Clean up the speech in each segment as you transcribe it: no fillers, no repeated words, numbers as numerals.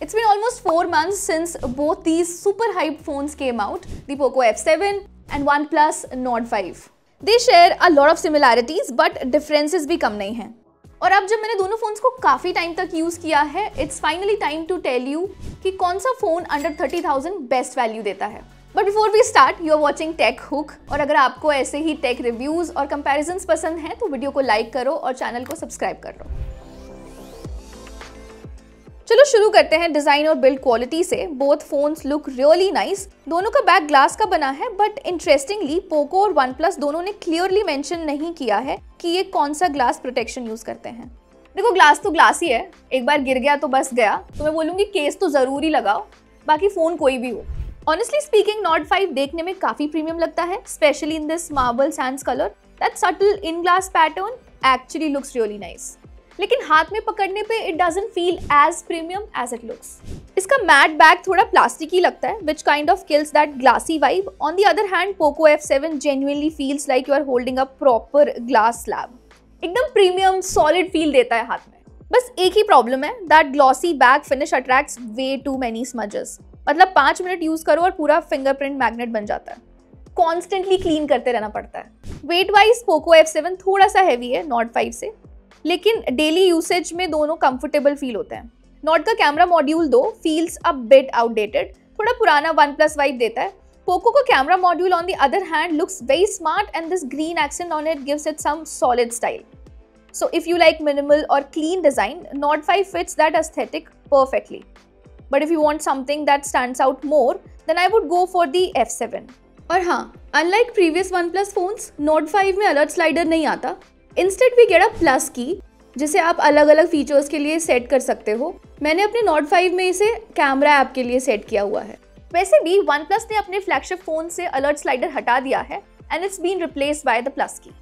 It's been almost 4 months since both these super hyped phones came out, the Poco F7 and OnePlus Nord 5. They share a lot of similarities but differences भी कम नहीं हैं। और अब जब मैंने दोनों phones को काफ़ी टाइम तक यूज़ किया है, it's finally time to tell you कि कौन सा फ़ोन अंडर 30,000 बेस्ट वैल्यू देता है। But before we start, you are watching tech hook, और अगर आपको ऐसे ही टेक रिव्यूज़ और कंपैरिजन्स पसंद हैं तो वीडियो को लाइक करो और चैनल को सब्सक्राइब कर लो। चलो शुरू करते हैं डिज़ाइन और बिल्ड क्वालिटी से। Both phones look really nice. दोनों का बैक ग्लास का बना है, बट इंटरेस्टिंगली पोको और OnePlus दोनों ने क्लियरली मेंशन नहीं किया है कि ये कौन सा ग्लास प्रोटेक्शन यूज़ करते हैं। देखो, ग्लास तो ग्लास ही है, एक बार गिर गया तो बस गया, तो मैं बोलूँगी केस तो ज़रूर ही लगाओ, बाकी फ़ोन कोई भी हो। ऑनेस्टली स्पीकिंग, Nord 5 देखने में काफ़ी प्रीमियम लगता है, specially in this marble sands colour. That subtle in glass pattern actually looks really nice, लेकिन हाथ में पकड़ने पे it doesn't feel as premium as it looks. इसका मैट बैक थोड़ा प्लास्टिकी लगता है, which kind of kills that glassy vibe. On the other hand, Poco F7 genuinely feels like you are holding a proper glass slab. एकदम premium solid feel देता है हाथ में। बस एक ही प्रॉब्लम है, that glossy back finish attracts way too many smudges. मतलब 5 मिनट यूज करो और पूरा फिंगरप्रिंट मैग्नेट बन जाता है। कॉन्स्टेंटली क्लीन करते रहना पड़ता है। वेट वाइज पोको F7 थोड़ा सा हैवी है Nord 5 से, लेकिन डेली यूसेज में दोनों कंफर्टेबल फील होते हैं। Nord का camera module though feels a bit outdated, थोड़ा पुराना OnePlus वाइब देता है। पोको का camera module on the other hand looks very smart and this green accent on it gives it some solid style. So if you like minimal or clean design, Nord 5 fits that aesthetic perfectly. But if you want something that stands out more, then I would go for the F7. और हाँ, unlike previous OnePlus phones, Nord 5 में alert slider नहीं आता। Instead we get a plus key, जिसे आप अलग अलग features के लिए सेट कर सकते हो। मैंने अपने Nord 5 में इसे कैमरा ऐप के लिए सेट किया हुआ है। वैसे भी OnePlus ने अपने फ्लैगशिप फोन से अलर्ट स्लाइडर हटा दिया है and it's been replaced by the plus key.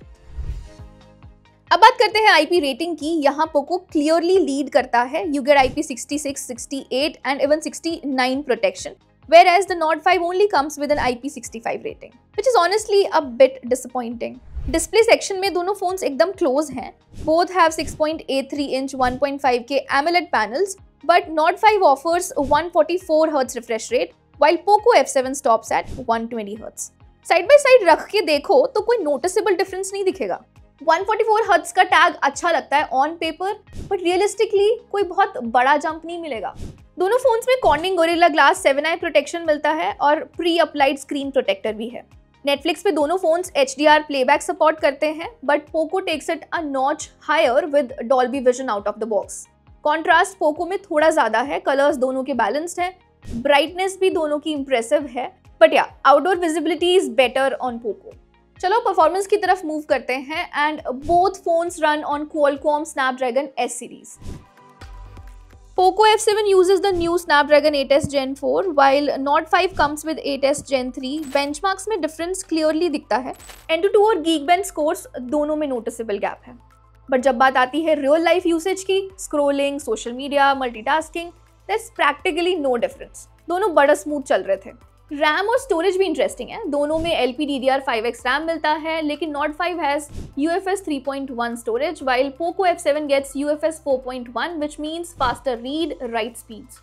अब बात करते हैं IP रेटिंग की। यहाँ पोको क्लियरली लीड करता है। You get IP66, 68 and even 69 protection, whereas the Nord 5 only comes with an IP65 rating, which is honestly a bit disappointing. Display section में दोनों फोन्स एकदम क्लोज हैं। Both have 6.83 inch 1.5K AMOLED panels, but Nord 5 offers 144 Hz refresh rate, while Poco F7 stops at 120 Hz. Side by side रख के देखो तो कोई noticeable difference नहीं दिखेगा। 144 हर्ट्ज का टैग अच्छा लगता है ऑन पेपर, बट रियलिस्टिकली कोई बहुत बड़ा जंप नहीं मिलेगा। दोनों फोन्स में cornering gorilla glass 7i protection मिलता है और प्री अप्लाइड स्क्रीन प्रोटेक्टर भी है। नेटफ्लिक्स पे दोनों फोन्स HDR प्लेबैक सपोर्ट करते हैं, but Poco takes it a notch higher with Dolby Vision out of the box. Contrast Poco में थोड़ा ज्यादा है, कलर्स दोनों के बैलेंस्ड हैं, ब्राइटनेस भी दोनों की इंप्रेसिव है, बट या outdoor visibility is better on Poco. चलो परफॉर्मेंस की तरफ मूव करते हैं, and both phones run on Qualcomm Snapdragon S series. Poco F7 uses the new Snapdragon 8s Gen 4, while Nord 5 comes with 8s Gen 3. Benchmarks में difference clearly दिखता है। Antutu और Geekbench scores दोनों में नोटिसेबल गैप है। But जब बात आती है रियल लाइफ यूसेज की, scrolling, social media, multitasking, there's practically no difference. दोनों बड़ा स्मूथ चल रहे थे। रैम और स्टोरेज भी इंटरेस्टिंग है। दोनों में LPDDR5X रैम मिलता है, लेकिन Nord 5 has UFS 3.1 storage, while Poco F7 gets UFS 4.1, which means faster read write speeds.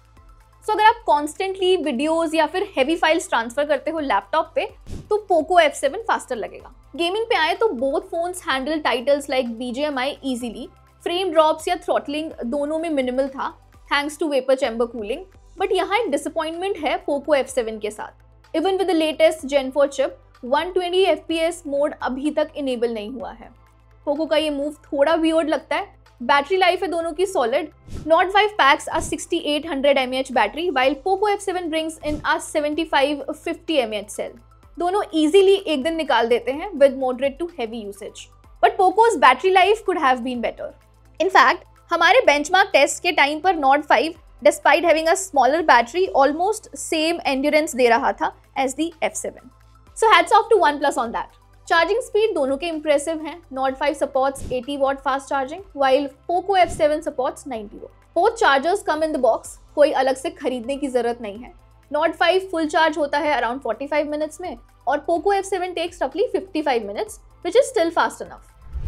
So अगर आप कॉन्स्टेंटली वीडियोज या फिर हैवी फाइल्स ट्रांसफर करते हो लैपटॉप पे, तो Poco F7 फास्टर लगेगा। गेमिंग पे आए तो both phones handle titles like BGMI easily. Frame drops या थ्रॉटलिंग दोनों में मिनिमल था, thanks to vapour chamber cooling. But यहाँ एक डिसअपॉइंटमेंट है Poco F7 के साथ। Even with the latest Gen 4 chip, 120 FPS mode अभी तक इनेबल नहीं हुआ है। पोको का ये मूव थोड़ा वियर्ड लगता है। बैटरी लाइफ है दोनों की solid. Nord 5 packs a 6800 mAh battery, while Poco F7 brings in a 7550 mAh cell. दोनों इजीली एक दिन निकाल देते हैं with moderate to heavy usage. But Poco's battery life could have been better. In fact हमारे बेंचमार्क टेस्ट के time पर Nord 5 despite having a smaller battery almost same endurance दे रहा था as the F7. So hats off to OnePlus on that. Charging speed दोनों के impressive हैं। Nord 5 supports 80 watt fast charging, while Poco F7 supports 90 watt. Both chargers come in the box, कोई अलग से खरीदने की जरूरत नहीं है। Nord 5 full charge होता है around 45 minutes में, और Poco F7 takes roughly 55 minutes, which is still fast enough.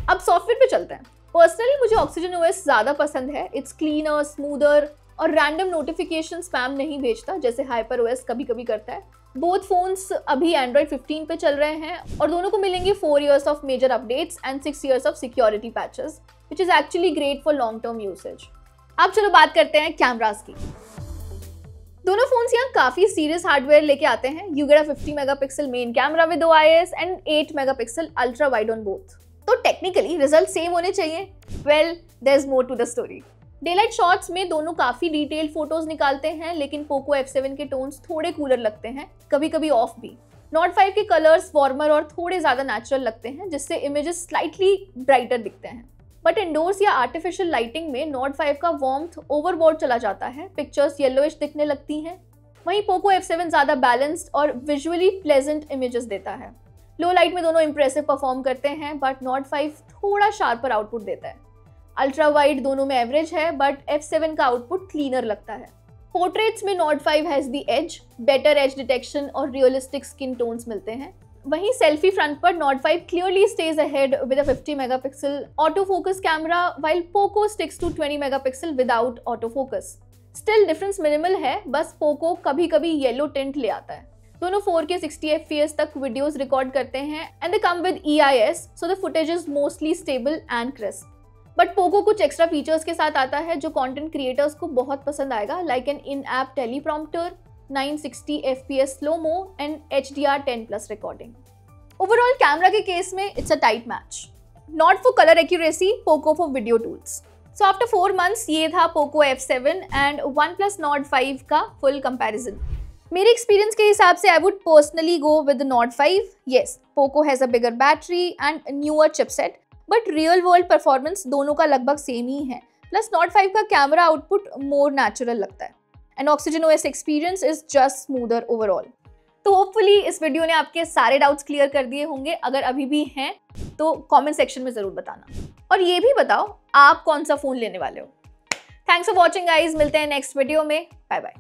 अब सॉफ्टवेयर पे चलते हैं। पर्सनली मुझे Oxygen OS ज़्यादा पसंद है। इट्स क्लीनर, स्मूदर, और रैंडम नोटिफिकेशन स्पैम नहीं भेजता जैसे HyperOS कभी कभी करता है। बोथ फोन्स अभी Android 15 पे चल रहे हैं और दोनों को मिलेंगे 4 years of major updates and 6 years of security patches, which is actually great for long term usage. अब चलो बात करते हैं कैमरास की। दोनों फोन्स यहाँ काफी सीरियस हार्डवेयर लेके आते हैं। You get a 50 megapixel main camera with OIS and 8 megapixel ultra wide on both. तो टेक्निकली रिजल्ट सेम होने चाहिए। Well, there is more to the story. Daylight shots में दोनों काफी डिटेल्ड फोटोज निकालते हैं, लेकिन पोको F7 के टोन्स थोड़े कूलर लगते हैं, कभी कभी ऑफ भी। नोट 5 के कलर्स वार्मर और थोड़े ज्यादा नेचुरल लगते हैं, जिससे इमेजेस स्लाइटली ब्राइटर दिखते हैं। बट इंडोर्स या आर्टिफिशियल लाइटिंग में नोट 5 का वार्मथ ओवरबोर्ड चला जाता है, पिक्चर्स येलोइश दिखने लगती हैं। वहीं पोको F7 ज्यादा बैलेंस्ड और विजुअली प्लेजेंट इमेजेस देता है। लो लाइट में दोनों इंप्रेसिव परफॉर्म करते हैं, बट नोट 5 थोड़ा शार्पर आउटपुट देता है। अल्ट्रा वाइड दोनों में एवरेज है, बट F7 का आउटपुट क्लीनर लगता है। पोर्ट्रेट्स में Note 5 has the edge, better edge detection और रियलिस्टिक स्किन टोन्स मिलते हैं। वहीं सेल्फी फ्रंट पर Note 5 clearly stays ahead with a 50 megapixel auto focus camera, while Poco sticks to 20 megapixel without auto focus. Still difference minimal है, बस Poco कभी कभी yellow tint ले आता है। दोनों 4K 60 FPS तक वीडियोस रिकॉर्ड करते हैं and they come with EIS, so the footage is mostly stable and crisp. But Poco कुछ एक्स्ट्रा फीचर्स के साथ आता है जो कंटेंट क्रिएटर्स को बहुत पसंद आएगा, like an in app teleprompter, 960 FPS slow mo and HDR 10+ recording. Overall camera के केस में it's a tight match. Not for colour accuracy, Poco for video tools. So after 4 months ये था Poco F7 and OnePlus Nord 5 का full comparison. मेरे experience के हिसाब से I would personally go with Nord 5। Yes, Poco has a bigger battery and newer chipset, but real world performance दोनों का लगभग सेम ही है। प्लस Nord 5 का कैमरा आउटपुट मोर नेचुरल लगता है and OxygenOS experience is just smoother overall. तो hopefully इस video ने आपके सारे डाउट्स क्लियर कर दिए होंगे। अगर अभी भी हैं तो कमेंट सेक्शन में जरूर बताना, और ये भी बताओ आप कौन सा फोन लेने वाले हो। थैंक्स फॉर वॉचिंग गाइज, मिलते हैं नेक्स्ट वीडियो में। Bye bye.